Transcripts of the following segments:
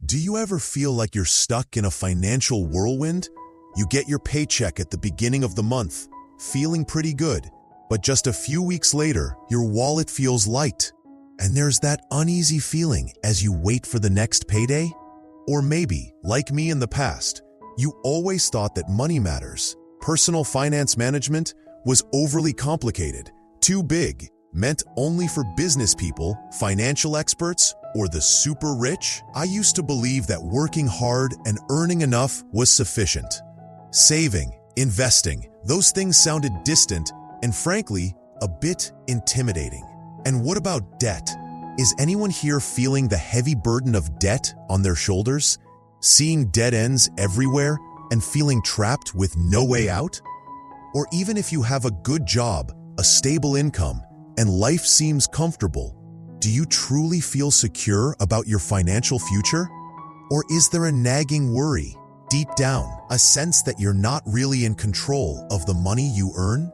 Do you ever feel like you're stuck in a financial whirlwind? You get your paycheck at the beginning of the month, feeling pretty good, but just a few weeks later, your wallet feels light. And there's that uneasy feeling as you wait for the next payday? Or maybe, like me in the past, you always thought that money matters. Personal finance management was overly complicated, too big, meant only for business people, financial experts, or the super rich. I used to believe that working hard and earning enough was sufficient. Saving, investing, those things sounded distant and frankly, a bit intimidating. And what about debt? Is anyone here feeling the heavy burden of debt on their shoulders? Seeing dead ends everywhere and feeling trapped with no way out? Or even if you have a good job, a stable income, and life seems comfortable, do you truly feel secure about your financial future? Or is there a nagging worry, deep down, a sense that you're not really in control of the money you earn?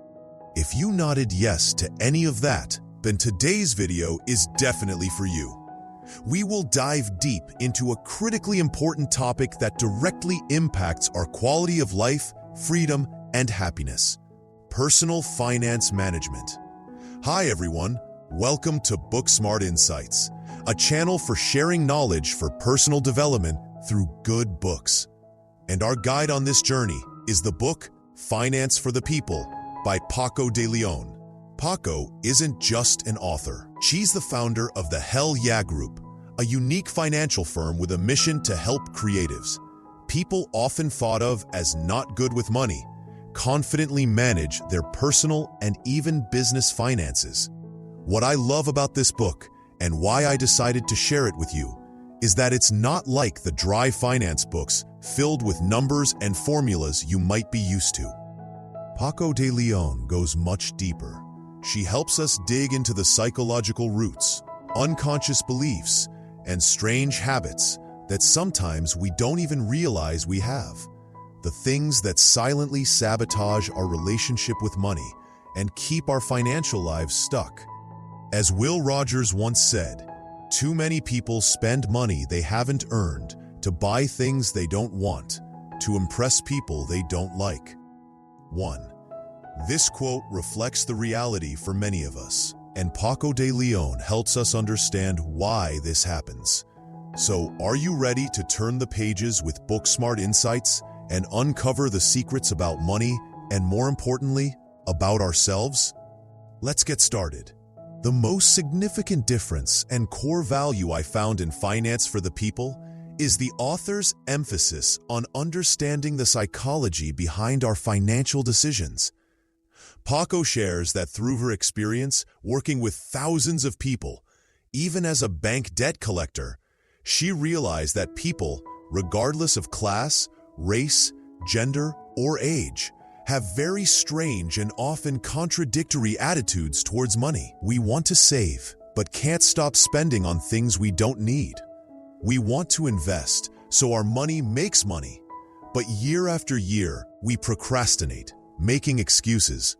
If you nodded yes to any of that, then today's video is definitely for you. We will dive deep into a critically important topic that directly impacts our quality of life, freedom, and happiness: personal finance management. Hi everyone, welcome to BookSmart Insights, a channel for sharing knowledge for personal development through good books. And our guide on this journey is the book Finance for the People by Paco de Leon. Paco isn't just an author. She's the founder of the Hell Yeah Group, a unique financial firm with a mission to help creatives, people often thought of as not good with money, confidently manage their personal and even business finances. What I love about this book, and why I decided to share it with you, is that it's not like the dry finance books filled with numbers and formulas you might be used to. Paco de Leon goes much deeper. She helps us dig into the psychological roots, unconscious beliefs, and strange habits that sometimes we don't even realize we have. The things that silently sabotage our relationship with money and keep our financial lives stuck. As Will Rogers once said, too many people spend money they haven't earned to buy things they don't want, to impress people they don't like. 1. This quote reflects the reality for many of us, and Paco de Leon helps us understand why this happens. So, are you ready to turn the pages with BookSmart Insights and uncover the secrets about money and, more importantly, about ourselves? Let's get started. The most significant difference and core value I found in Finance for the People is the author's emphasis on understanding the psychology behind our financial decisions. Paco shares that through her experience working with thousands of people, even as a bank debt collector, she realized that people, regardless of class, race, gender, or age, have very strange and often contradictory attitudes towards money. We want to save, but can't stop spending on things we don't need. We want to invest, so our money makes money. But year after year, we procrastinate, making excuses.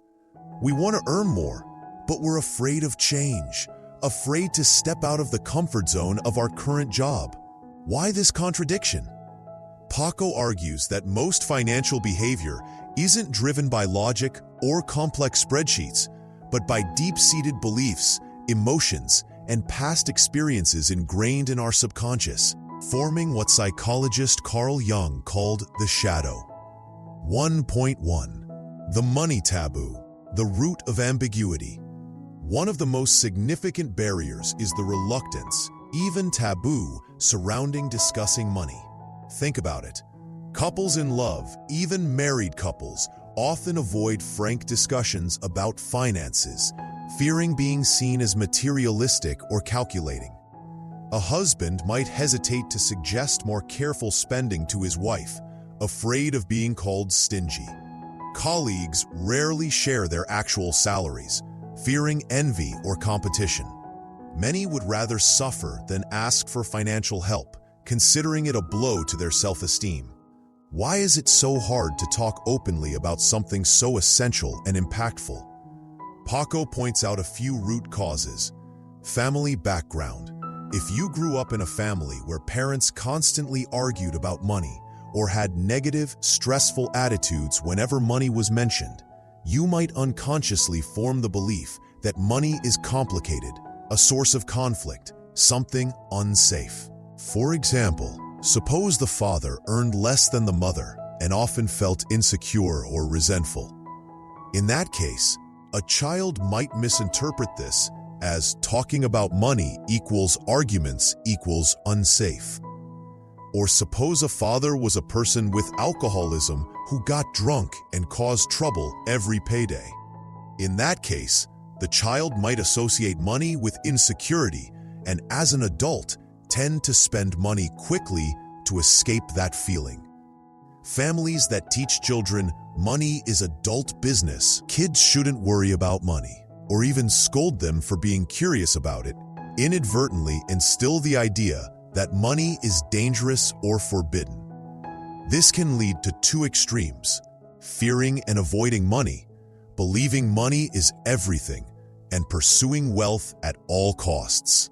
We want to earn more, but we're afraid of change, afraid to step out of the comfort zone of our current job. Why this contradiction? Paco argues that most financial behavior isn't driven by logic or complex spreadsheets, but by deep-seated beliefs, emotions, and past experiences ingrained in our subconscious, forming what psychologist Carl Jung called the shadow. 1.1. The money taboo, the root of ambiguity. One of the most significant barriers is the reluctance, even taboo, surrounding discussing money. Think about it. Couples in love, even married couples, often avoid frank discussions about finances, fearing being seen as materialistic or calculating. A husband might hesitate to suggest more careful spending to his wife, afraid of being called stingy. Colleagues rarely share their actual salaries, fearing envy or competition. Many would rather suffer than ask for financial help, considering it a blow to their self-esteem. Why is it so hard to talk openly about something so essential and impactful? Paco points out a few root causes: family background, If you grew up in a family where parents constantly argued about money or had negative, stressful attitudes whenever money was mentioned, you might unconsciously form the belief that money is complicated, a source of conflict, something unsafe. For example, suppose the father earned less than the mother and often felt insecure or resentful. In that case, a child might misinterpret this as talking about money equals arguments equals unsafe. Or suppose a father was a person with alcoholism who got drunk and caused trouble every payday. In that case, the child might associate money with insecurity and, as an adult, tend to spend money quickly to escape that feeling. Families that teach children money is adult business, kids shouldn't worry about money, or even scold them for being curious about it, inadvertently instill the idea that money is dangerous or forbidden. This can lead to two extremes: fearing and avoiding money, believing money is everything, and pursuing wealth at all costs.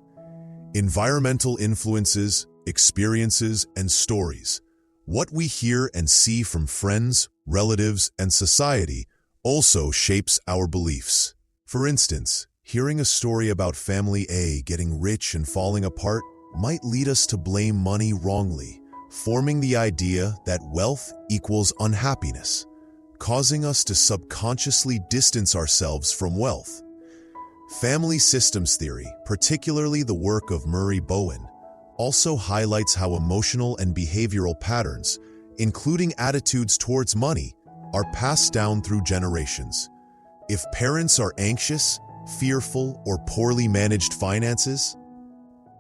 Environmental influences, experiences, and stories. What we hear and see from friends, relatives, and society also shapes our beliefs. For instance, hearing a story about family A getting rich and falling apart might lead us to blame money wrongly, forming the idea that wealth equals unhappiness, causing us to subconsciously distance ourselves from wealth. Family systems theory, particularly the work of Murray Bowen, also highlights how emotional and behavioral patterns, including attitudes towards money, are passed down through generations. If parents are anxious, fearful, or poorly managed finances,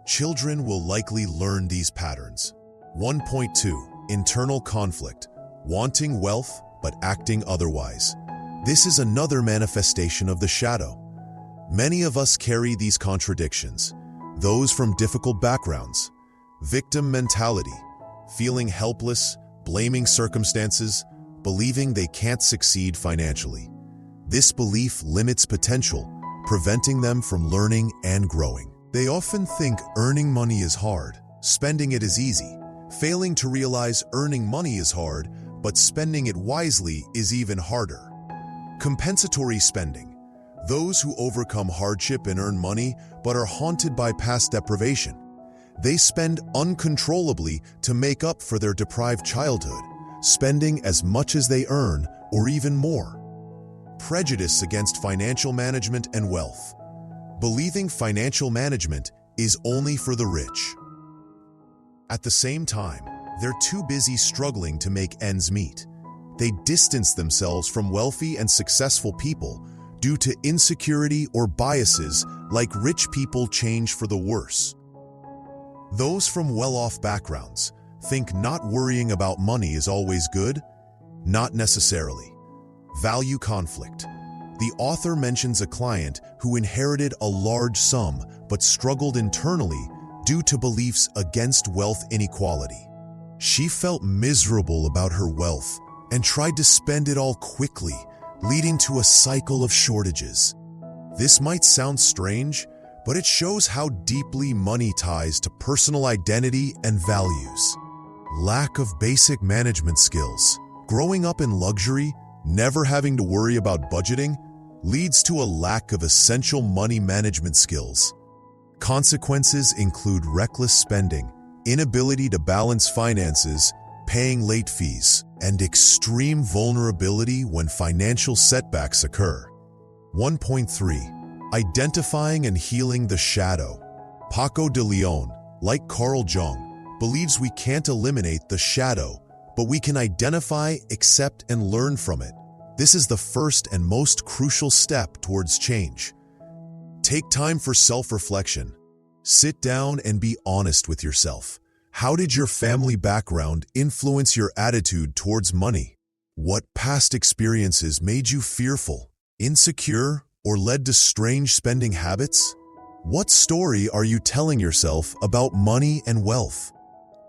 children will likely learn these patterns. 1.2. Internal conflict, wanting wealth but acting otherwise. This is another manifestation of the shadow. Many of us carry these contradictions, those from difficult backgrounds: victim mentality, feeling helpless, blaming circumstances, believing they can't succeed financially. This belief limits potential, preventing them from learning and growing. They often think earning money is hard, spending it is easy, failing to realize earning money is hard, but spending it wisely is even harder. Compensatory spending. Those who overcome hardship and earn money but are haunted by past deprivation. They spend uncontrollably to make up for their deprived childhood, spending as much as they earn or even more. Prejudice against financial management and wealth. Believing financial management is only for the rich. At the same time, they're too busy struggling to make ends meet. They distance themselves from wealthy and successful people due to insecurity or biases like rich people change for the worse. Those from well-off backgrounds think not worrying about money is always good. Not necessarily. Value conflict. The author mentions a client who inherited a large sum but struggled internally due to beliefs against wealth inequality. She felt miserable about her wealth and tried to spend it all quickly, leading to a cycle of shortages. This might sound strange, but it shows how deeply money ties to personal identity and values. Lack of basic management skills. Growing up in luxury, never having to worry about budgeting, leads to a lack of essential money management skills. Consequences include reckless spending, inability to balance finances, paying late fees, and extreme vulnerability when financial setbacks occur. 1.3. Identifying and healing the shadow. Paco de Leon, like Carl Jung, believes we can't eliminate the shadow, but we can identify, accept, and learn from it. This is the first and most crucial step towards change. Take time for self-reflection. Sit down and be honest with yourself. How did your family background influence your attitude towards money? What past experiences made you fearful, insecure, or led to strange spending habits? What story are you telling yourself about money and wealth?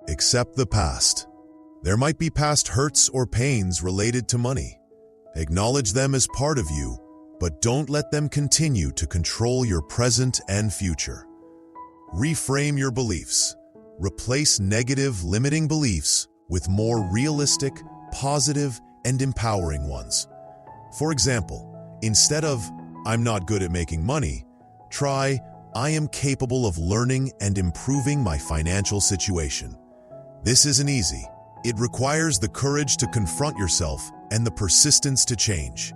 Accept the past. There might be past hurts or pains related to money. Acknowledge them as part of you, but don't let them continue to control your present and future. Reframe your beliefs. Replace negative, limiting beliefs with more realistic, positive, and empowering ones. For example, instead of, "I'm not good at making money," try, "I am capable of learning and improving my financial situation." This isn't easy. It requires the courage to confront yourself and the persistence to change.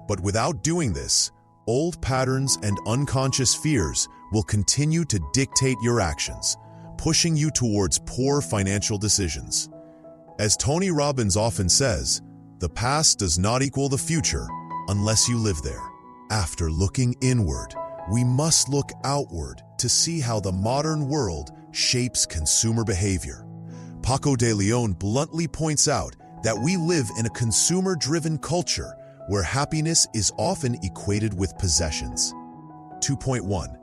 But without doing this, old patterns and unconscious fears will continue to dictate your actions, pushing you towards poor financial decisions. As Tony Robbins often says, the past does not equal the future unless you live there. After looking inward, we must look outward to see how the modern world shapes consumer behavior. Paco de Leon bluntly points out that we live in a consumer-driven culture where happiness is often equated with possessions. 2.1.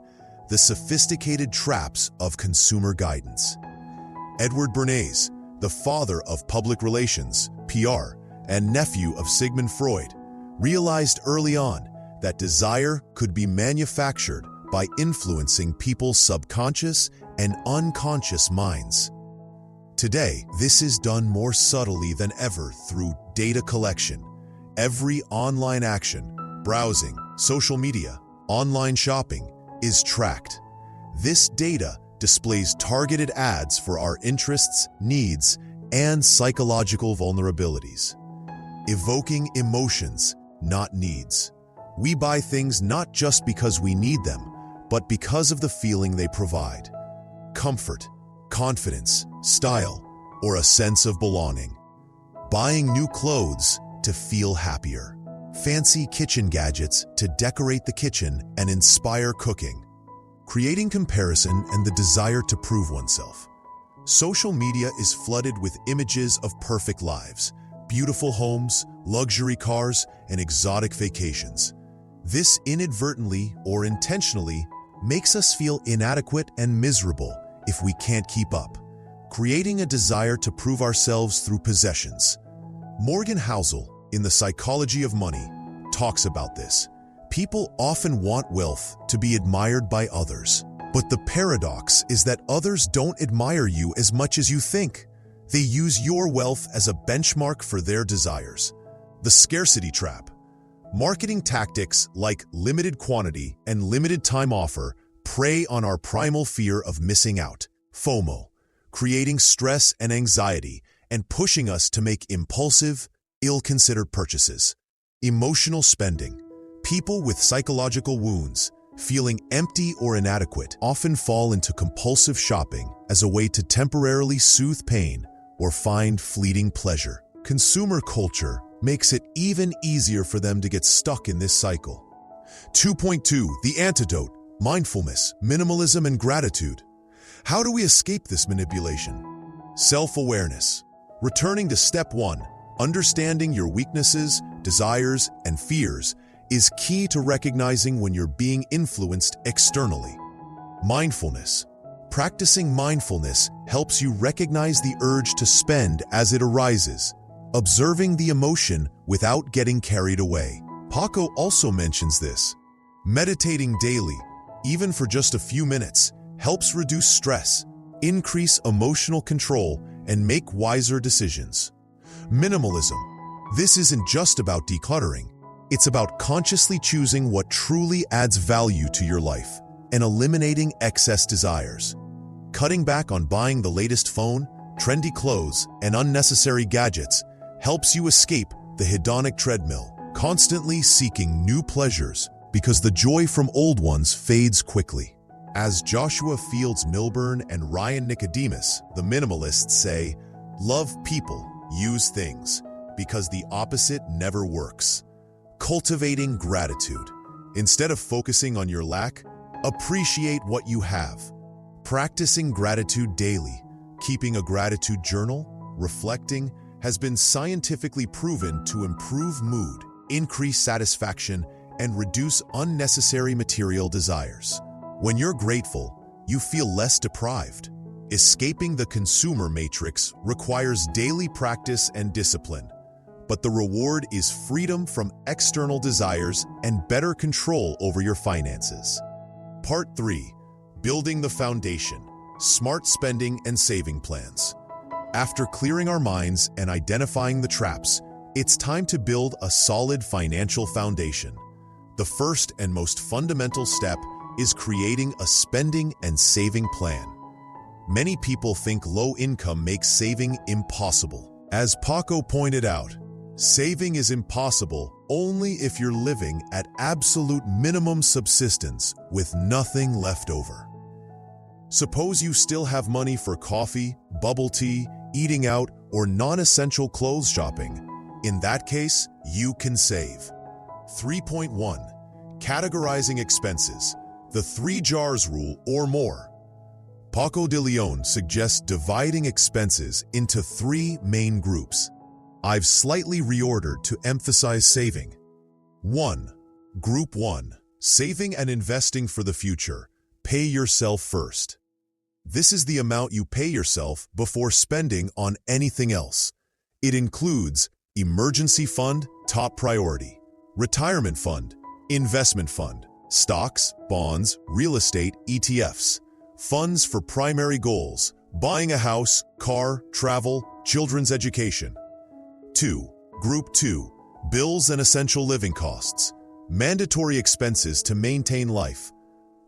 The sophisticated traps of consumer guidance. Edward Bernays, the father of public relations, PR, and nephew of Sigmund Freud, realized early on that desire could be manufactured by influencing people's subconscious and unconscious minds. Today, this is done more subtly than ever through data collection. Every online action, browsing, social media, online shopping, is tracked. This data displays targeted ads for our interests, needs, and psychological vulnerabilities, evoking emotions, not needs. We buy things not just because we need them, but because of the feeling they provide. Comfort, confidence, style, or a sense of belonging. Buying new clothes to feel happier. Fancy kitchen gadgets to decorate the kitchen and inspire cooking. Creating comparison and the desire to prove oneself. Social media is flooded with images of perfect lives, beautiful homes, luxury cars, and exotic vacations. This inadvertently or intentionally makes us feel inadequate and miserable if we can't keep up, creating a desire to prove ourselves through possessions. Morgan Housel, in The Psychology of Money, talks about this. People often want wealth to be admired by others, but the paradox is that others don't admire you as much as you think. They use your wealth as a benchmark for their desires. The scarcity trap. Marketing tactics like limited quantity and limited time offer prey on our primal fear of missing out, FOMO, creating stress and anxiety and pushing us to make impulsive, ill-considered purchases. Emotional spending. People with psychological wounds, feeling empty or inadequate, often fall into compulsive shopping as a way to temporarily soothe pain or find fleeting pleasure. Consumer culture makes it even easier for them to get stuck in this cycle. 2.2. The antidote: mindfulness, minimalism, and gratitude. How do we escape this manipulation? Self-awareness. Returning to step 1, understanding your weaknesses, desires, and fears is key to recognizing when you're being influenced externally. Mindfulness. Practicing mindfulness helps you recognize the urge to spend as it arises, observing the emotion without getting carried away. Paco also mentions this. Meditating daily, even for just a few minutes, helps reduce stress, increase emotional control, and make wiser decisions. Minimalism. This isn't just about decluttering. It's about consciously choosing what truly adds value to your life and eliminating excess desires. Cutting back on buying the latest phone, trendy clothes, and unnecessary gadgets helps you escape the hedonic treadmill, constantly seeking new pleasures because the joy from old ones fades quickly. As Joshua Fields Milburn and Ryan Nicodemus, the minimalists, say, "Love people, use things, because the opposite never works." Cultivating gratitude. Instead of focusing on your lack, appreciate what you have. Practicing gratitude daily, keeping a gratitude journal, reflecting, has been scientifically proven to improve mood, increase satisfaction, and reduce unnecessary material desires. When you're grateful, you feel less deprived. Escaping the consumer matrix requires daily practice and discipline, but the reward is freedom from external desires and better control over your finances. Part 3. Building the foundation, smart spending and saving plans. After clearing our minds and identifying the traps, it's time to build a solid financial foundation. The first and most fundamental step is creating a spending and saving plan. Many people think low income makes saving impossible. As Paco pointed out, saving is impossible only if you're living at absolute minimum subsistence with nothing left over. Suppose you still have money for coffee, bubble tea, eating out, or non-essential clothes shopping. In that case, you can save. 3.1. Categorizing expenses. The 3 jars rule or more. Paco de Leon suggests dividing expenses into 3 main groups. I've slightly reordered to emphasize saving. 1. Group 1. Saving and investing for the future. Pay yourself first. This is the amount you pay yourself before spending on anything else. It includes emergency fund, top priority, retirement fund, investment fund, stocks, bonds, real estate, ETFs, funds for primary goals, buying a house, car, travel, children's education. 2. Group 2. Bills and essential living costs, mandatory expenses to maintain life,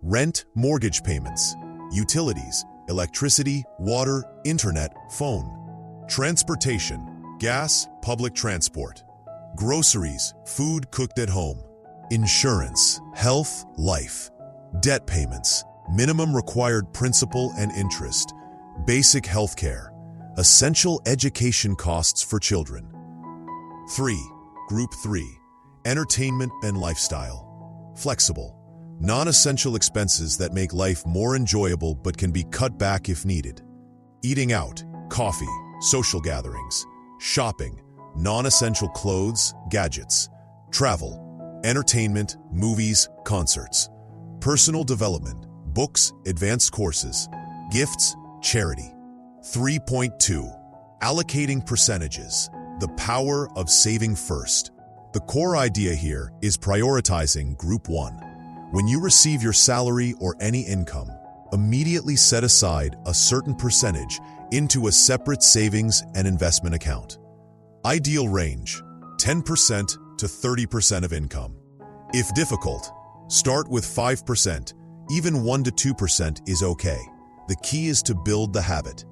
rent, mortgage payments, utilities, electricity, water, internet, phone, transportation, gas, public transport, groceries, food cooked at home, insurance, health, life, debt payments, minimum required principal and interest, basic health care, essential education costs for children. 3. Group 3. Entertainment and lifestyle. Flexible, non-essential expenses that make life more enjoyable but can be cut back if needed. Eating out, coffee, social gatherings, shopping, non-essential clothes, gadgets, travel, entertainment, movies, concerts, personal development, books, advanced courses, gifts, charity. 3.2. Allocating percentages. The power of saving first. The core idea here is prioritizing Group 1. When you receive your salary or any income, immediately set aside a certain percentage into a separate savings and investment account. Ideal range, 10% to 30% of income. If difficult, start with 5%, even 1 to 2% is okay. The key is to build the habit.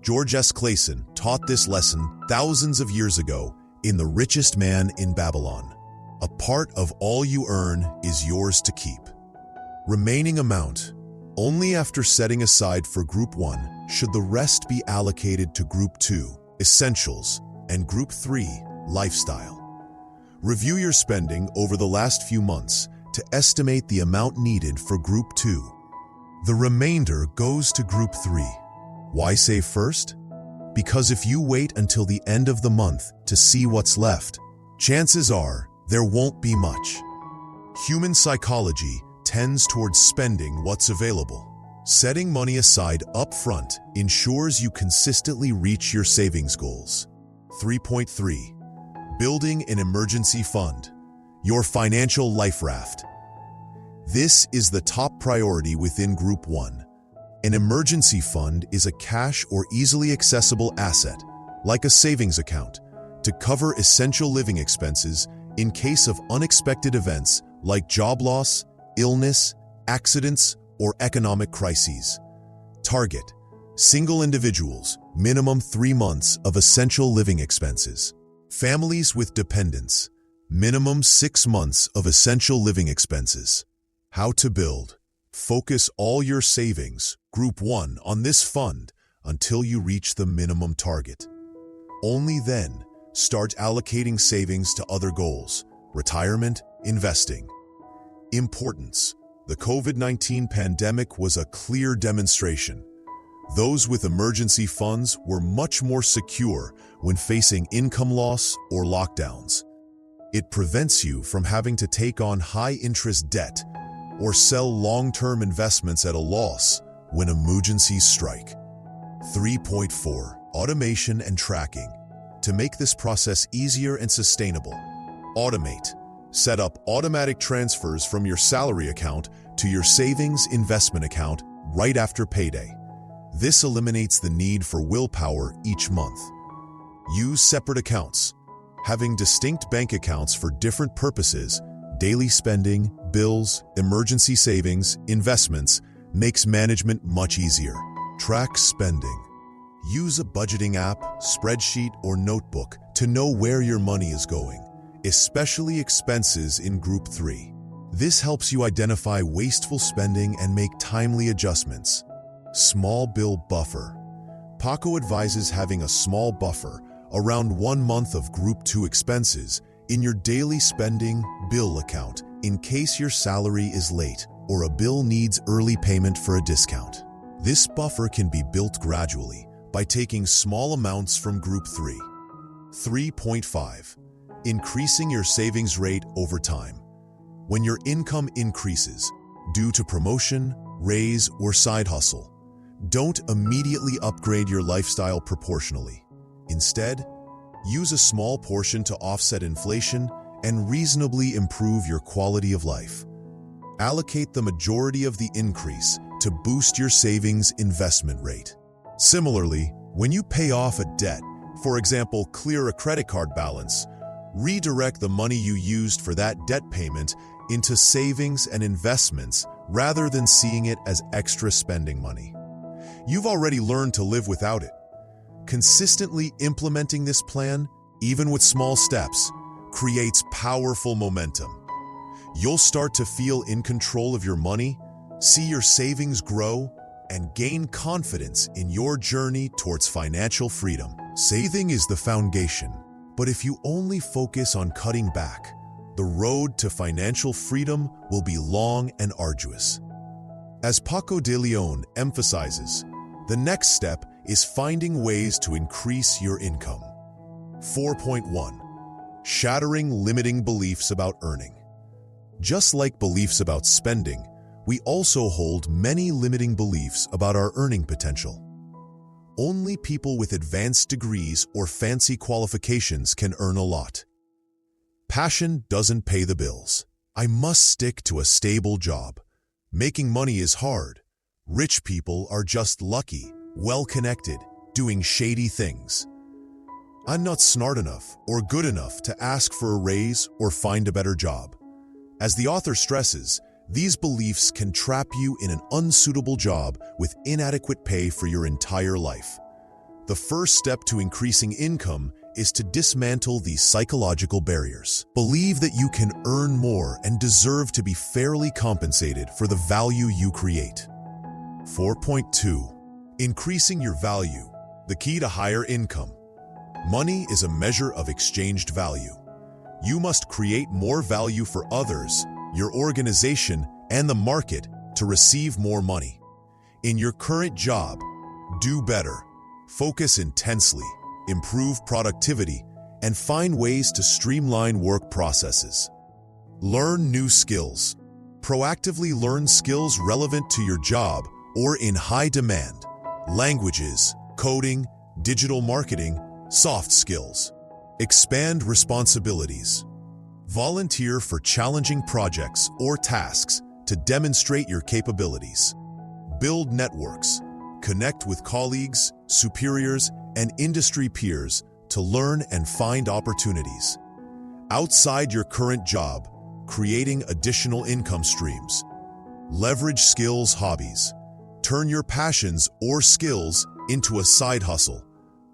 George S. Clason taught this lesson thousands of years ago in The Richest Man in Babylon. A part of all you earn is yours to keep. Remaining amount. Only after setting aside for Group 1 should the rest be allocated to Group 2, essentials, and Group 3, lifestyle. Review your spending over the last few months to estimate the amount needed for Group 2. The remainder goes to Group 3. Why save first? Because if you wait until the end of the month to see what's left, chances are there won't be much. Human psychology tends towards spending what's available. Setting money aside up front ensures you consistently reach your savings goals. 3.3. Building an emergency fund. Your financial life raft. This is the top priority within Group 1. An emergency fund is a cash or easily accessible asset, like a savings account, to cover essential living expenses in case of unexpected events like job loss, illness, accidents, or economic crises. Target: single individuals, minimum 3 months of essential living expenses. Families with dependents, minimum 6 months of essential living expenses. How to build. Focus all your savings, Group 1, on this fund until you reach the minimum target. Only then, start allocating savings to other goals, retirement, investing. Importance. The COVID-19 pandemic was a clear demonstration. Those with emergency funds were much more secure when facing income loss or lockdowns. It prevents you from having to take on high-interest debt or sell long-term investments at a loss when emergencies strike. 3.4. Automation and tracking. To make this process easier and sustainable, automate. Set up automatic transfers from your salary account to your savings investment account right after payday. This eliminates the need for willpower each month. Use separate accounts. Having distinct bank accounts for different purposes, daily spending, bills, emergency savings, investments, makes management much easier. Track spending. Use a budgeting app, spreadsheet, or notebook to know where your money is going, especially expenses in Group 3. This helps you identify wasteful spending and make timely adjustments. Small bill buffer. Paco advises having a small buffer, around 1 month of Group 2 expenses, in your daily spending bill account in case your salary is late or a bill needs early payment for a discount. This buffer can be built gradually by taking small amounts from Group 3. 3.5. Increasing your savings rate over time. When your income increases due to promotion, raise, or side hustle, don't immediately upgrade your lifestyle proportionally. Instead, use a small portion to offset inflation and reasonably improve your quality of life. Allocate the majority of the increase to boost your savings investment rate. Similarly, when you pay off a debt, for example, clear a credit card balance, redirect the money you used for that debt payment into savings and investments rather than seeing it as extra spending money. You've already learned to live without it. Consistently implementing this plan, even with small steps, creates powerful momentum. You'll start to feel in control of your money, see your savings grow, and gain confidence in your journey towards financial freedom. Saving is the foundation, but if you only focus on cutting back, the road to financial freedom will be long and arduous. As Paco de Leon emphasizes, the next step is finding ways to increase your income. 4.1. Shattering limiting beliefs about earning. Just like beliefs about spending, we also hold many limiting beliefs about our earning potential. Only people with advanced degrees or fancy qualifications can earn a lot. Passion doesn't pay the bills. I must stick to a stable job. Making money is hard. Rich people are just lucky, well-connected, doing shady things. I'm not smart enough or good enough to ask for a raise or find a better job. As the author stresses, these beliefs can trap you in an unsuitable job with inadequate pay for your entire life. The first step to increasing income is to dismantle these psychological barriers. Believe that you can earn more and deserve to be fairly compensated for the value you create. 4.2. Increasing your value, the key to higher income. Money is a measure of exchanged value. You must create more value for others, your organization, and the market to receive more money. In your current job, do better. Focus intensely, improve productivity, and find ways to streamline work processes. Learn new skills. Proactively learn skills relevant to your job or in high demand. Languages, coding, digital marketing, soft skills. Expand responsibilities. Volunteer for challenging projects or tasks to demonstrate your capabilities. Build networks. Connect with colleagues, superiors, and industry peers to learn and find opportunities. Outside your current job, creating additional income streams. Leverage skills hobbies. Turn your passions or skills into a side hustle.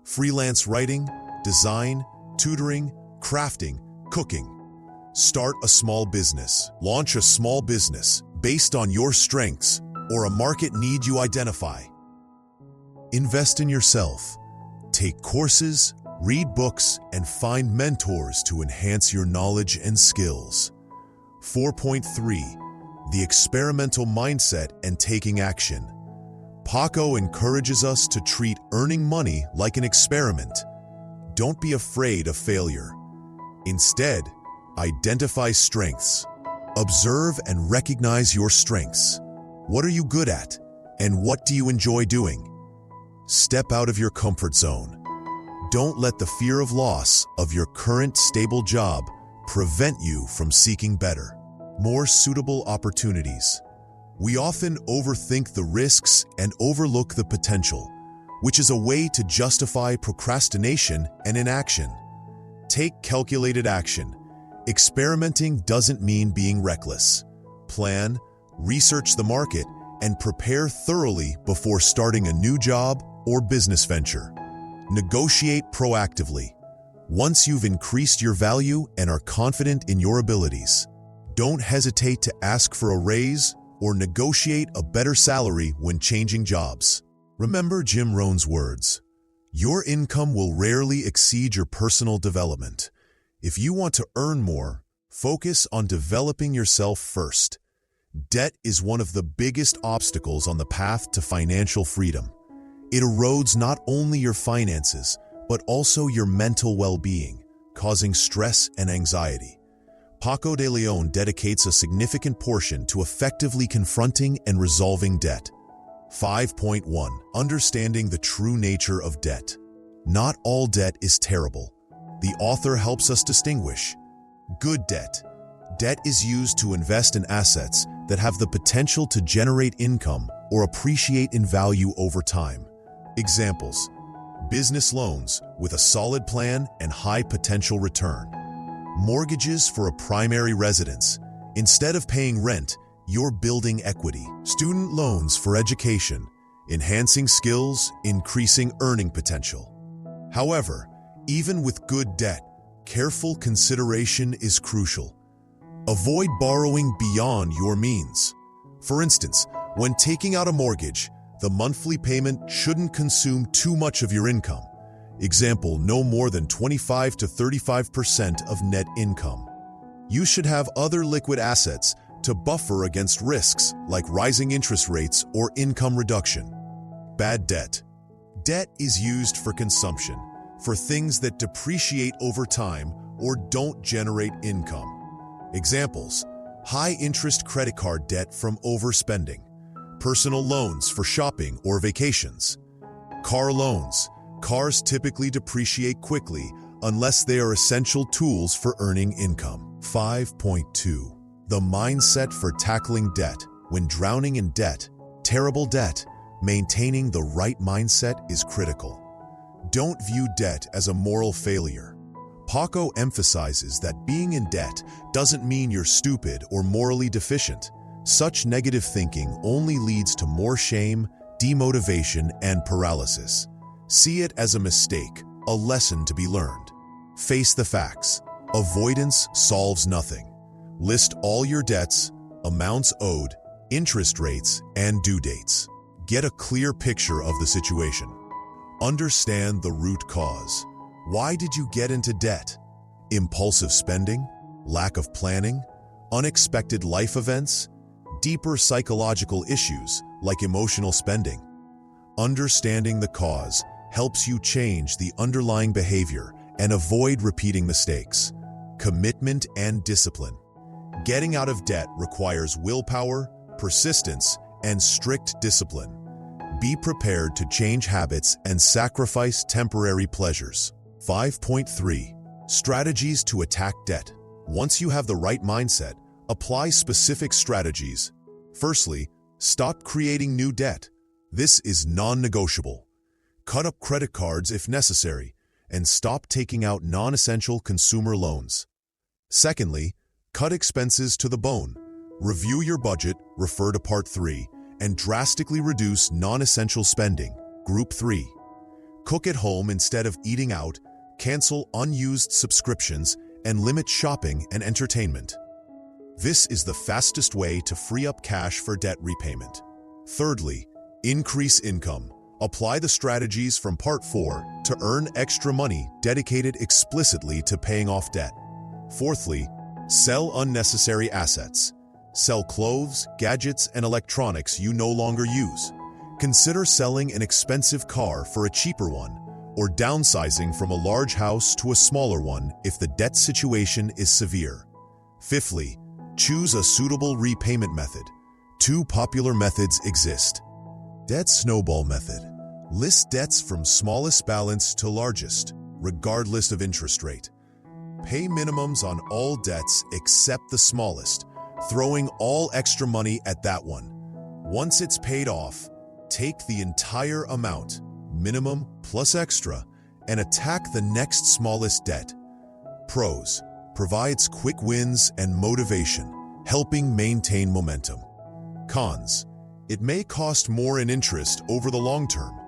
Freelance writing, design, tutoring, crafting, cooking. Start a small business. Launch a small business based on your strengths or a market need you identify. Invest in yourself. Take courses, read books, and find mentors to enhance your knowledge and skills. 4.3. The experimental mindset and taking action. Paco encourages us to treat earning money like an experiment. Don't be afraid of failure. Instead, identify strengths. Observe and recognize your strengths. What are you good at? And what do you enjoy doing? Step out of your comfort zone. Don't let the fear of loss of your current stable job prevent you from seeking better, more suitable opportunities. We often overthink the risks and overlook the potential, which is a way to justify procrastination and inaction. Take calculated action. Experimenting doesn't mean being reckless. Plan, research the market, and prepare thoroughly before starting a new job or business venture. Negotiate proactively. Once you've increased your value and are confident in your abilities, don't hesitate to ask for a raise or negotiate a better salary when changing jobs. Remember Jim Rohn's words, "Your income will rarely exceed your personal development." If you want to earn more, focus on developing yourself first. Debt is one of the biggest obstacles on the path to financial freedom. It erodes not only your finances, but also your mental well-being, causing stress and anxiety. Paco de Leon dedicates a significant portion to effectively confronting and resolving debt. 5.1. Understanding the true nature of debt. Not all debt is terrible. The author helps us distinguish good debt. Debt is used to invest in assets that have the potential to generate income or appreciate in value over time. Examples: business loans with a solid plan and high potential return. Mortgages for a primary residence. Instead of paying rent, you're building equity. Student loans for education, enhancing skills, increasing earning potential. However, even with good debt, careful consideration is crucial. Avoid borrowing beyond your means. For instance, when taking out a mortgage, the monthly payment shouldn't consume too much of your income. Example, no more than 25 to 35% of net income. You should have other liquid assets to buffer against risks like rising interest rates or income reduction. Bad debt. Debt is used for consumption, for things that depreciate over time or don't generate income. Examples: high-interest credit card debt from overspending, personal loans for shopping or vacations, car loans. Cars typically depreciate quickly unless they are essential tools for earning income. 5.2. The mindset for tackling debt. When drowning in debt, terrible debt, maintaining the right mindset is critical. Don't view debt as a moral failure. Paco emphasizes that being in debt doesn't mean you're stupid or morally deficient. Such negative thinking only leads to more shame, demotivation, and paralysis. See it as a mistake, a lesson to be learned. Face the facts. Avoidance solves nothing. List all your debts, amounts owed, interest rates, and due dates. Get a clear picture of the situation. Understand the root cause. Why did you get into debt? Impulsive spending? Lack of planning? Unexpected life events? Deeper psychological issues like emotional spending? Understanding the cause helps you change the underlying behavior and avoid repeating mistakes. Commitment and discipline. Getting out of debt requires willpower, persistence, and strict discipline. Be prepared to change habits and sacrifice temporary pleasures. 5.3. Strategies to attack debt. Once you have the right mindset, apply specific strategies. Firstly, stop creating new debt. This is non-negotiable. Cut up credit cards if necessary, and stop taking out non-essential consumer loans. Secondly, cut expenses to the bone. Review your budget, refer to Part 3, and drastically reduce non-essential spending. Group 3. Cook at home instead of eating out, cancel unused subscriptions, and limit shopping and entertainment. This is the fastest way to free up cash for debt repayment. Thirdly, increase income. Apply the strategies from Part 4 to earn extra money dedicated explicitly to paying off debt. Fourthly, sell unnecessary assets. Sell clothes, gadgets, and electronics you no longer use. Consider selling an expensive car for a cheaper one, or downsizing from a large house to a smaller one if the debt situation is severe. Fifthly, choose a suitable repayment method. Two popular methods exist. Debt snowball method. List debts from smallest balance to largest, regardless of interest rate. Pay minimums on all debts except the smallest, throwing all extra money at that one. Once it's paid off, take the entire amount, minimum plus extra, and attack the next smallest debt. Pros: provides quick wins and motivation, helping maintain momentum. Cons: it may cost more in interest over the long term.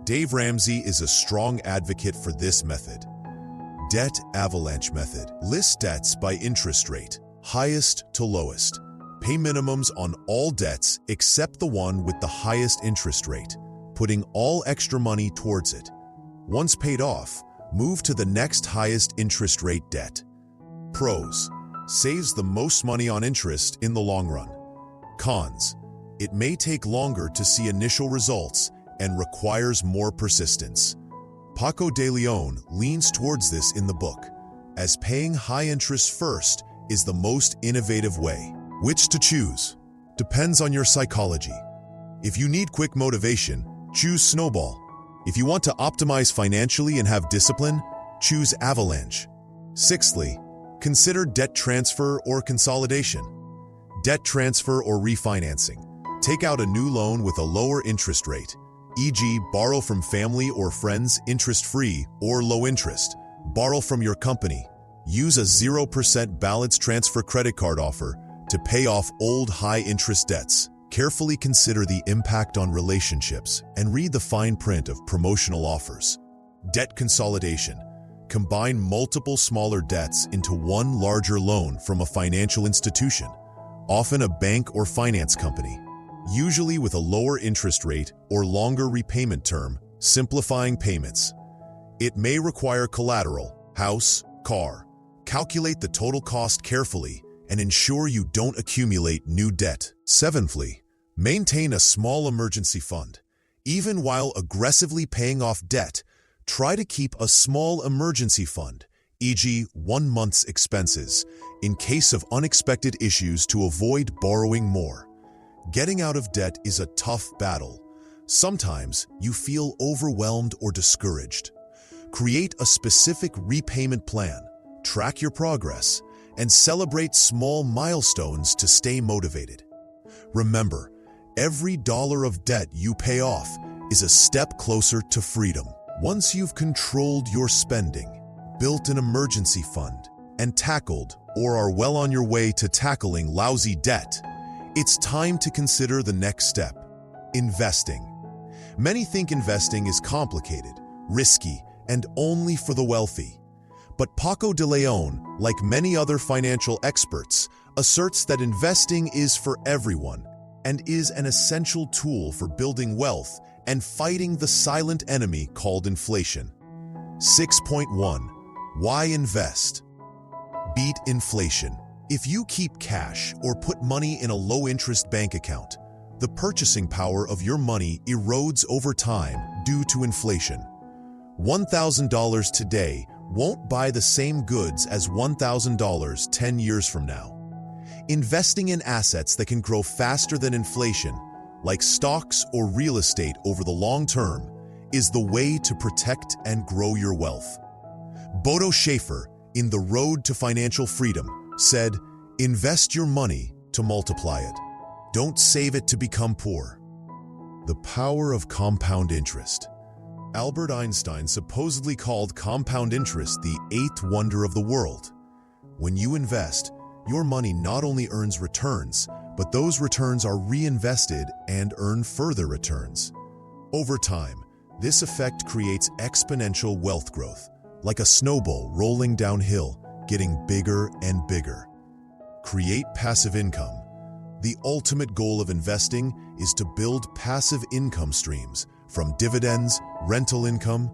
Dave Ramsey is a strong advocate for this method. Debt avalanche method. List debts by interest rate, highest to lowest. Pay minimums on all debts except the one with the highest interest rate, putting all extra money towards it. Once paid off, move to the next highest interest rate debt. Pros: saves the most money on interest in the long run. Cons: it may take longer to see initial results and requires more persistence. Paco de Leon leans towards this in the book, as paying high interest first is the most innovative way. Which to choose depends on your psychology. If you need quick motivation, choose Snowball. If you want to optimize financially and have discipline, choose Avalanche. Sixthly, consider debt transfer or consolidation. Debt transfer or refinancing. Take out a new loan with a lower interest rate, e.g., borrow from family or friends interest-free or low interest. Borrow from your company. Use a 0% balance transfer credit card offer to pay off old high-interest debts. Carefully consider the impact on relationships and read the fine print of promotional offers. Debt consolidation. Combine multiple smaller debts into one larger loan from a financial institution, often a bank or finance company, usually with a lower interest rate or longer repayment term, simplifying payments. It may require collateral, house, car. Calculate the total cost carefully and ensure you don't accumulate new debt. Seventhly, maintain a small emergency fund. Even while aggressively paying off debt, try to keep a small emergency fund, e.g., 1 month's expenses, in case of unexpected issues to avoid borrowing more. Getting out of debt is a tough battle. Sometimes you feel overwhelmed or discouraged. Create a specific repayment plan, track your progress, and celebrate small milestones to stay motivated. Remember, every dollar of debt you pay off is a step closer to freedom. Once you've controlled your spending, built an emergency fund, and tackled or are well on your way to tackling lousy debt, it's time to consider the next step: investing. Many think investing is complicated, risky, and only for the wealthy. But Paco de Leon, like many other financial experts, asserts that investing is for everyone and is an essential tool for building wealth and fighting the silent enemy called inflation. 6.1. Why invest? Beat inflation. If you keep cash or put money in a low-interest bank account, the purchasing power of your money erodes over time due to inflation. $1,000 today won't buy the same goods as $1,000 10 years from now. Investing in assets that can grow faster than inflation, like stocks or real estate over the long term, is the way to protect and grow your wealth. Bodo Schaefer, in The Road to Financial Freedom, said, "Invest your money to multiply it. Don't save it to become poor." The power of compound interest. Albert Einstein supposedly called compound interest the eighth wonder of the world. When you invest, your money not only earns returns, but those returns are reinvested and earn further returns. Over time, this effect creates exponential wealth growth, like a snowball rolling downhill, getting bigger and bigger. Create passive income. The ultimate goal of investing is to build passive income streams from dividends, rental income,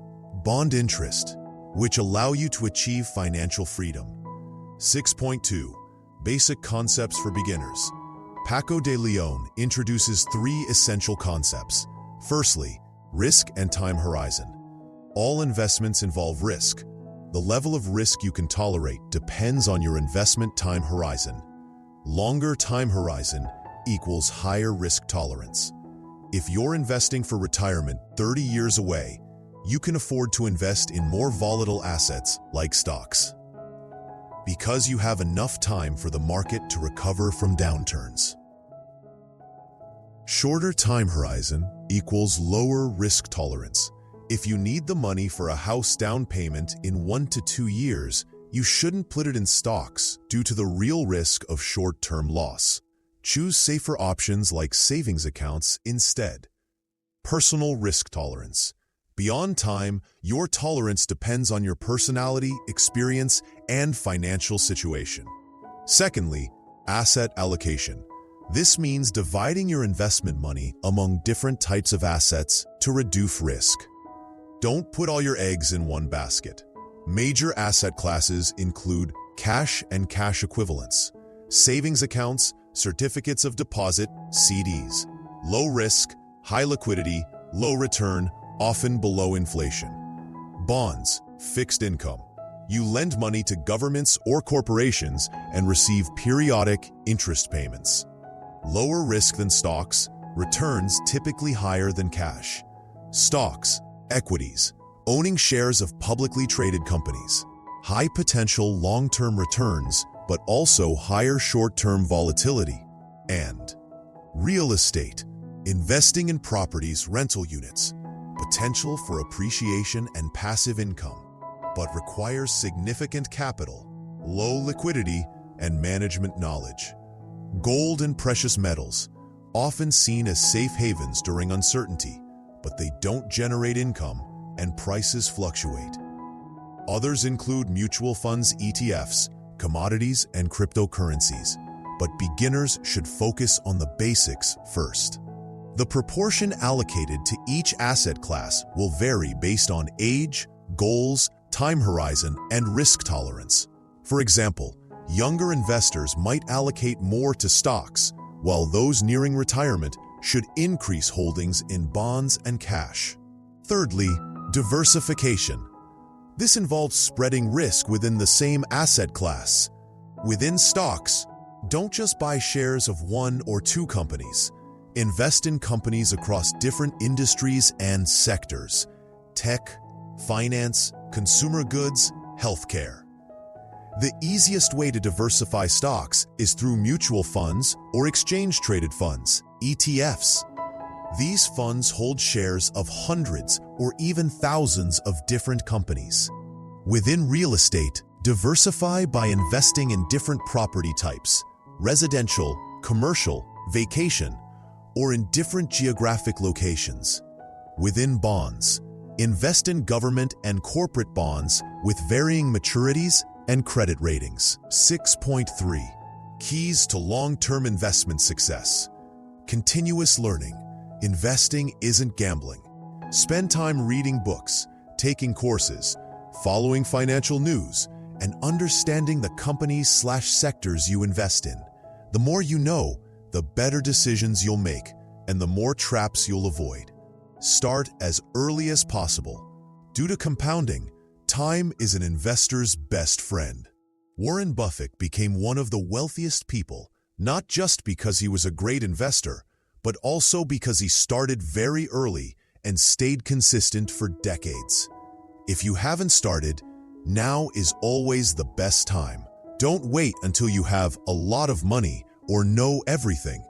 bond interest, which allow you to achieve financial freedom. 6.2. Basic concepts for beginners. Paco de Leon introduces 3 essential concepts. Firstly, risk and time horizon. All investments involve risk. The level of risk you can tolerate depends on your investment time horizon. Longer time horizon equals higher risk tolerance. If you're investing for retirement 30 years away, you can afford to invest in more volatile assets like stocks, because you have enough time for the market to recover from downturns. Shorter time horizon equals lower risk tolerance. If you need the money for a house down payment in 1 to 2 years, you shouldn't put it in stocks due to the real risk of short-term loss. Choose safer options like savings accounts instead. Personal risk tolerance. Beyond time, your tolerance depends on your personality, experience, and financial situation. Secondly, asset allocation. This means dividing your investment money among different types of assets to reduce risk. Don't put all your eggs in one basket. Major asset classes include cash and cash equivalents, savings accounts, certificates of deposit, CDs, low risk, high liquidity, low return, often below inflation. Bonds, fixed income. You lend money to governments or corporations and receive periodic interest payments. Lower risk than stocks, returns typically higher than cash. Stocks, equities, owning shares of publicly traded companies. High potential long-term returns, but also higher short-term volatility. And real estate, investing in properties, rental units, potential for appreciation and passive income, but requires significant capital, low liquidity, and management knowledge. Gold and precious metals, often seen as safe havens during uncertainty, but they don't generate income and prices fluctuate. Others include mutual funds, ETFs, commodities, and cryptocurrencies, but beginners should focus on the basics first. The proportion allocated to each asset class will vary based on age, goals, time horizon, and risk tolerance. For example, younger investors might allocate more to stocks, while those nearing retirement should increase holdings in bonds and cash. Thirdly, diversification. This involves spreading risk within the same asset class. Within stocks, don't just buy shares of 1 or 2 companies. Invest in companies across different industries and sectors: tech, finance, consumer goods, healthcare. The easiest way to diversify stocks is through mutual funds or exchange-traded funds, ETFs. These funds hold shares of hundreds or even thousands of different companies. Within real estate, diversify by investing in different property types: residential, commercial, vacation, or in different geographic locations. Within bonds, invest in government and corporate bonds with varying maturities and credit ratings. 6.3. Keys to long-term investment success. Continuous learning. Investing isn't gambling. Spend time reading books, taking courses, following financial news, and understanding the companies/sectors you invest in. The more you know, the better decisions you'll make and the more traps you'll avoid. Start as early as possible. Due to compounding, time is an investor's best friend. Warren Buffett became one of the wealthiest people, not just because he was a great investor, but also because he started very early and stayed consistent for decades. If you haven't started, now is always the best time. Don't wait until you have a lot of money or know everything.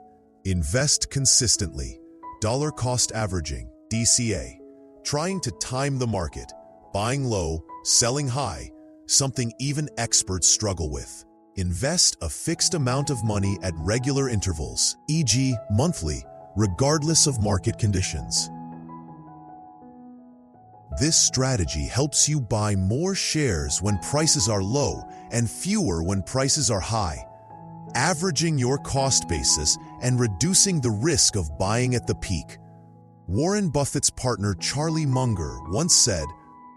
Invest consistently. Dollar cost averaging, DCA. Trying to time the market, buying low, selling high, something even experts struggle with. Invest a fixed amount of money at regular intervals, e.g. monthly, regardless of market conditions. This strategy helps you buy more shares when prices are low and fewer when prices are high, averaging your cost basis and reducing the risk of buying at the peak. Warren Buffett's partner Charlie Munger once said,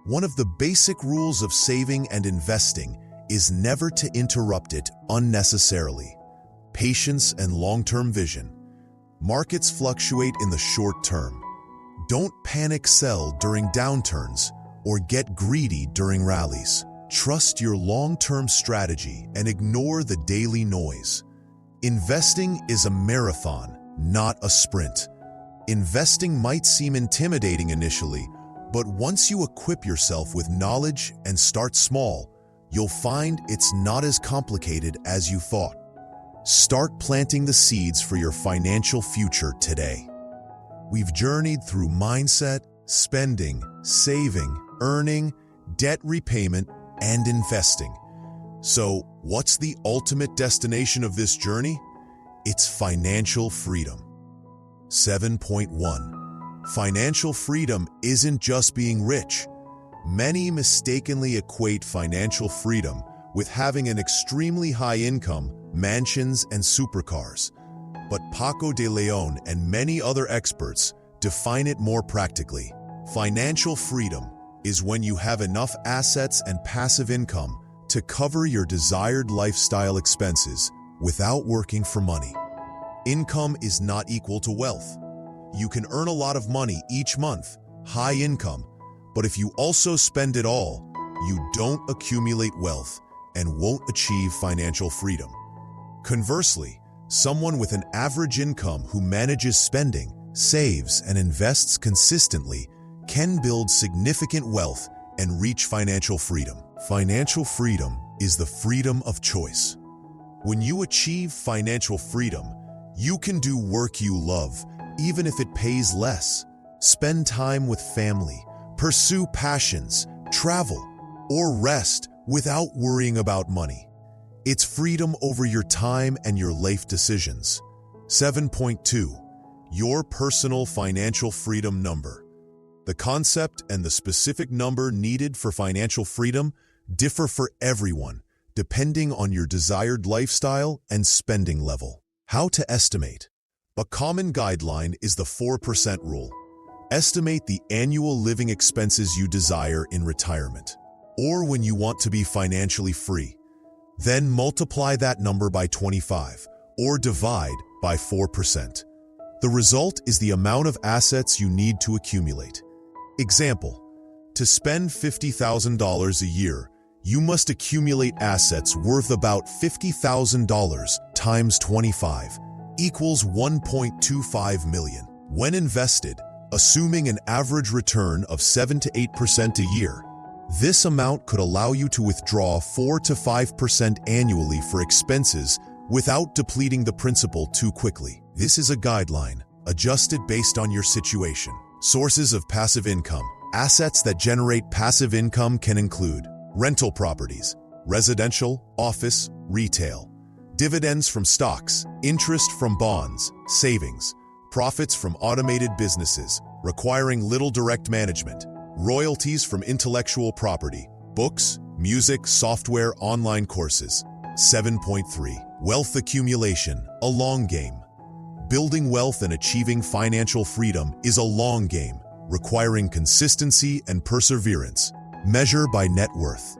"One of the basic rules of saving and investing is never to interrupt it unnecessarily." Patience and long-term vision. Markets fluctuate in the short term. Don't panic sell during downturns or get greedy during rallies. Trust your long-term strategy and ignore the daily noise. Investing is a marathon, not a sprint. Investing might seem intimidating initially, but once you equip yourself with knowledge and start small, you'll find it's not as complicated as you thought. Start planting the seeds for your financial future today. We've journeyed through mindset, spending, saving, earning, debt repayment, and investing. So, what's the ultimate destination of this journey? It's financial freedom. 7.1. Financial freedom isn't just being rich. Many mistakenly equate financial freedom with having an extremely high income, mansions, and supercars. But Paco de Leon and many other experts define it more practically. Financial freedom is when you have enough assets and passive income to cover your desired lifestyle expenses without working for money. Income is not equal to wealth. You can earn a lot of money each month, high income, but if you also spend it all, you don't accumulate wealth and won't achieve financial freedom. Conversely, someone with an average income who manages spending, saves, and invests consistently can build significant wealth and reach financial freedom. Financial freedom is the freedom of choice. When you achieve financial freedom, you can do work you love, even if it pays less. Spend time with family, pursue passions, travel, or rest without worrying about money. It's freedom over your time and your life decisions. 7.2. Your personal financial freedom number. The concept and the specific number needed for financial freedom differ for everyone, depending on your desired lifestyle and spending level. How to estimate. A common guideline is the 4% rule. Estimate the annual living expenses you desire in retirement, or when you want to be financially free. Then multiply that number by 25, or divide by 4%. The result is the amount of assets you need to accumulate. Example: to spend $50,000 a year, you must accumulate assets worth about $50,000 times 25 equals $1.25 million. When invested, assuming an average return of 7 to 8% a year, this amount could allow you to withdraw 4 to 5% annually for expenses without depleting the principal too quickly. This is a guideline, adjusted based on your situation. Sources of passive income. Assets that generate passive income can include rental properties, residential, office, retail, dividends from stocks, interest from bonds, savings, profits from automated businesses requiring little direct management, royalties from intellectual property, books, music, software, online courses. 7.3. Wealth accumulation, a long game. Building wealth and achieving financial freedom is a long game, requiring consistency and perseverance. Measure by net worth.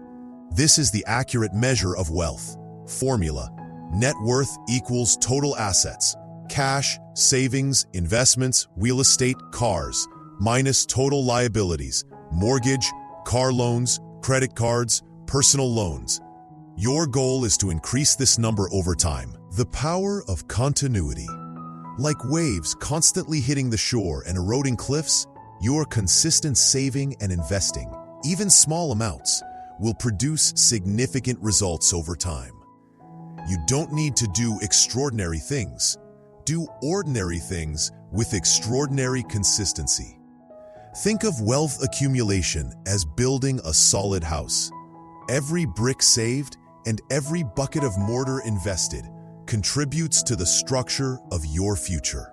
This is the accurate measure of wealth. Formula: net worth equals total assets, cash, savings, investments, real estate, cars, minus total liabilities, mortgage, car loans, credit cards, personal loans. Your goal is to increase this number over time. The power of continuity. Like waves constantly hitting the shore and eroding cliffs, your consistent saving and investing, even small amounts, will produce significant results over time. You don't need to do extraordinary things. Do ordinary things with extraordinary consistency. Think of wealth accumulation as building a solid house. Every brick saved and every bucket of mortar invested contributes to the structure of your future.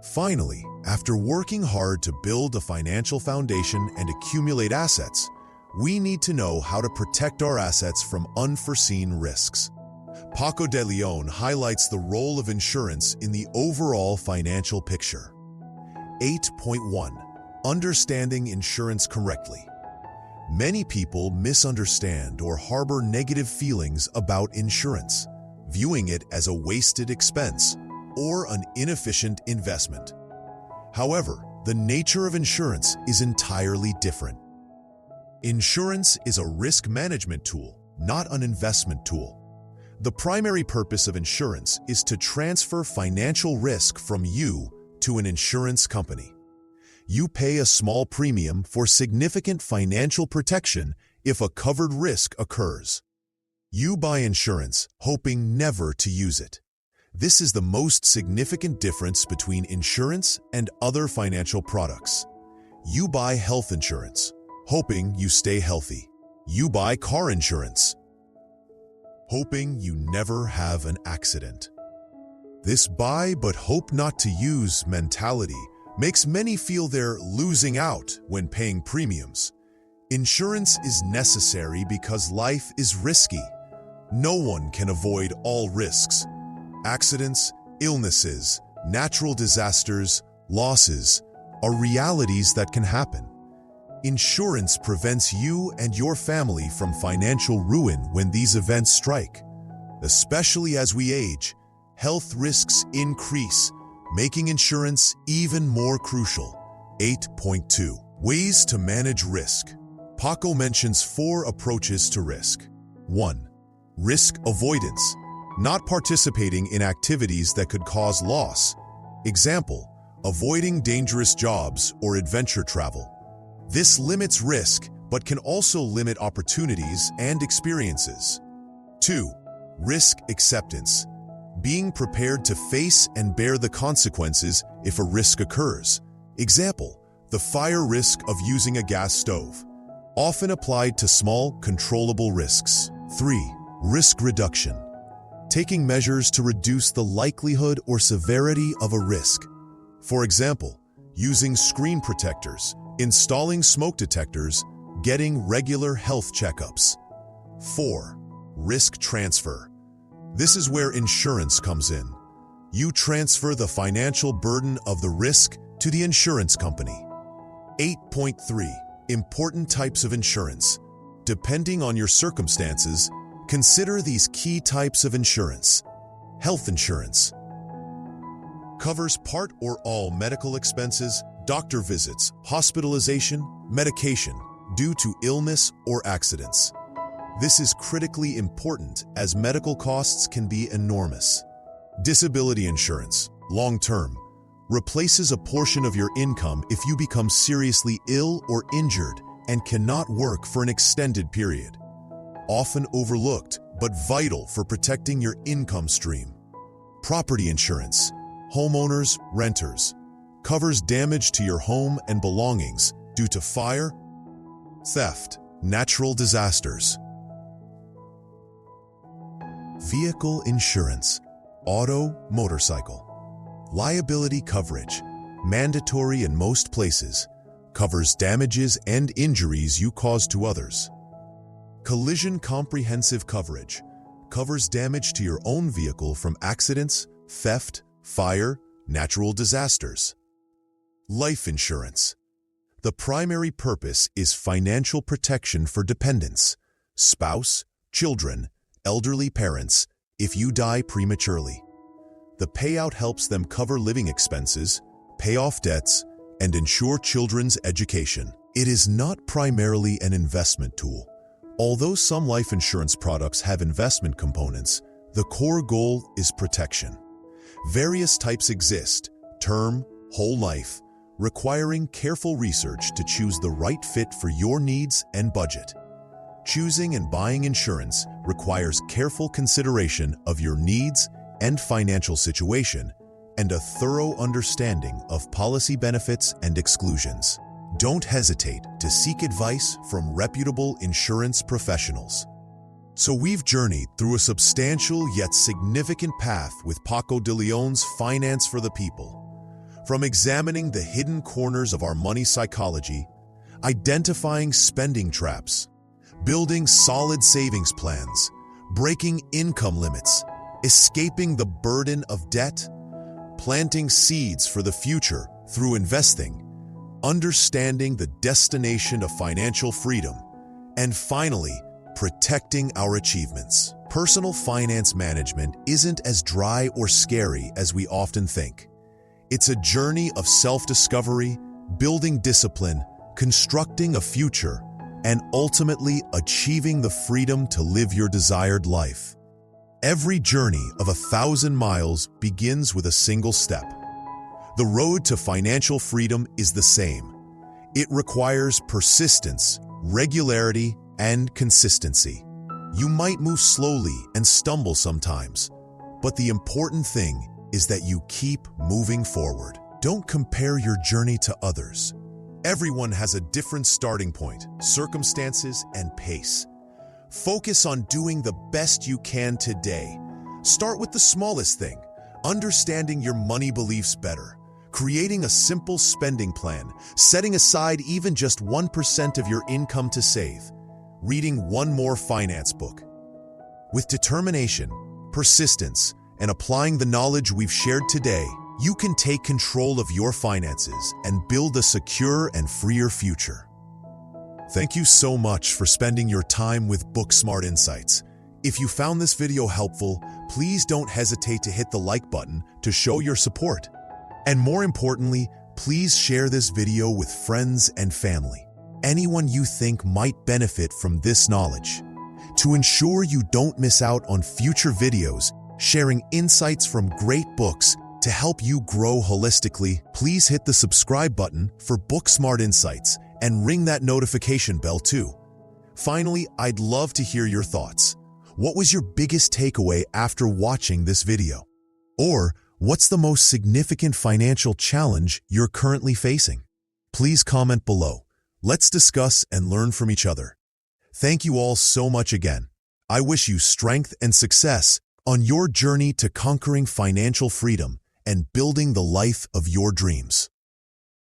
Finally, after working hard to build a financial foundation and accumulate assets, we need to know how to protect our assets from unforeseen risks. Paco de Leon highlights the role of insurance in the overall financial picture. 8.1. Understanding insurance correctly. Many people misunderstand or harbor negative feelings about insurance, viewing it as a wasted expense or an inefficient investment. However, the nature of insurance is entirely different. Insurance is a risk management tool, not an investment tool. The primary purpose of insurance is to transfer financial risk from you to an insurance company. You pay a small premium for significant financial protection if a covered risk occurs. You buy insurance hoping never to use it. This is the most significant difference between insurance and other financial products. You buy health insurance, hoping you stay healthy. You buy car insurance, hoping you never have an accident. This buy but hope not to use mentality makes many feel they're losing out when paying premiums. Insurance is necessary because life is risky. No one can avoid all risks. Accidents, illnesses, natural disasters, losses are realities that can happen. Insurance prevents you and your family from financial ruin when these events strike. Especially as we age, health risks increase, making insurance even more crucial. 8.2. Ways to manage risk. Paco mentions 4 approaches to risk. 1. Risk avoidance. Not participating in activities that could cause loss. Example, avoiding dangerous jobs or adventure travel. This limits risk, but can also limit opportunities and experiences. 2. Risk acceptance. Being prepared to face and bear the consequences if a risk occurs. Example, the fire risk of using a gas stove. Often applied to small, controllable risks. 3. Risk reduction. Taking measures to reduce the likelihood or severity of a risk. For example, using screen protectors, installing smoke detectors, getting regular health checkups. 4. Risk transfer. This is where insurance comes in. You transfer the financial burden of the risk to the insurance company. 8.3. Important types of insurance. Depending on your circumstances, consider these key types of insurance. Health insurance covers part or all medical expenses, doctor visits, hospitalization, medication due to illness or accidents. This is critically important as medical costs can be enormous. Disability insurance, long-term, replaces a portion of your income if you become seriously ill or injured and cannot work for an extended period. Often overlooked, but vital for protecting your income stream. Property insurance, homeowners, renters, covers damage to your home and belongings due to fire, theft, natural disasters. Vehicle insurance, auto, motorcycle. Liability coverage, mandatory in most places, covers damages and injuries you cause to others. Collision comprehensive coverage covers damage to your own vehicle from accidents, theft, fire, natural disasters. Life insurance. The primary purpose is financial protection for dependents, spouse, children, elderly parents, if you die prematurely. The payout helps them cover living expenses, pay off debts, and ensure children's education. It is not primarily an investment tool. Although some life insurance products have investment components, the core goal is protection. Various types exist, term, whole life, requiring careful research to choose the right fit for your needs and budget. Choosing and buying insurance requires careful consideration of your needs and financial situation, and a thorough understanding of policy benefits and exclusions. Don't hesitate to seek advice from reputable insurance professionals. So we've journeyed through a substantial yet significant path with Paco de Leon's Finance for the People. From examining the hidden corners of our money psychology, identifying spending traps, building solid savings plans, breaking income limits, escaping the burden of debt, planting seeds for the future through investing, understanding the destination of financial freedom, and finally, protecting our achievements. Personal finance management isn't as dry or scary as we often think. It's a journey of self-discovery, building discipline, constructing a future, and ultimately achieving the freedom to live your desired life. Every journey of 1,000 miles begins with a single step. The road to financial freedom is the same. It requires persistence, regularity, and consistency. You might move slowly and stumble sometimes, But the important thing is that you keep moving forward. Don't compare your journey to others. Everyone has a different starting point, circumstances, and pace. Focus on doing the best you can today. Start with the smallest thing, understanding your money beliefs better, creating a simple spending plan, setting aside even just 1% of your income to save, reading one more finance book. With determination, persistence, and applying the knowledge we've shared today, you can take control of your finances and build a secure and freer future. Thank you so much for spending your time with BookSmart Insights. If you found this video helpful, please don't hesitate to hit the like button to show your support. And more importantly, please share this video with friends and family, anyone you think might benefit from this knowledge. To ensure you don't miss out on future videos sharing insights from great books to help you grow holistically, please hit the subscribe button for BookSmart Insights and ring that notification bell too. Finally, I'd love to hear your thoughts. What was your biggest takeaway after watching this video? Or what's the most significant financial challenge you're currently facing? Please comment below. Let's discuss and learn from each other. Thank you all so much again. I wish you strength and success on your journey to conquering financial freedom and building the life of your dreams.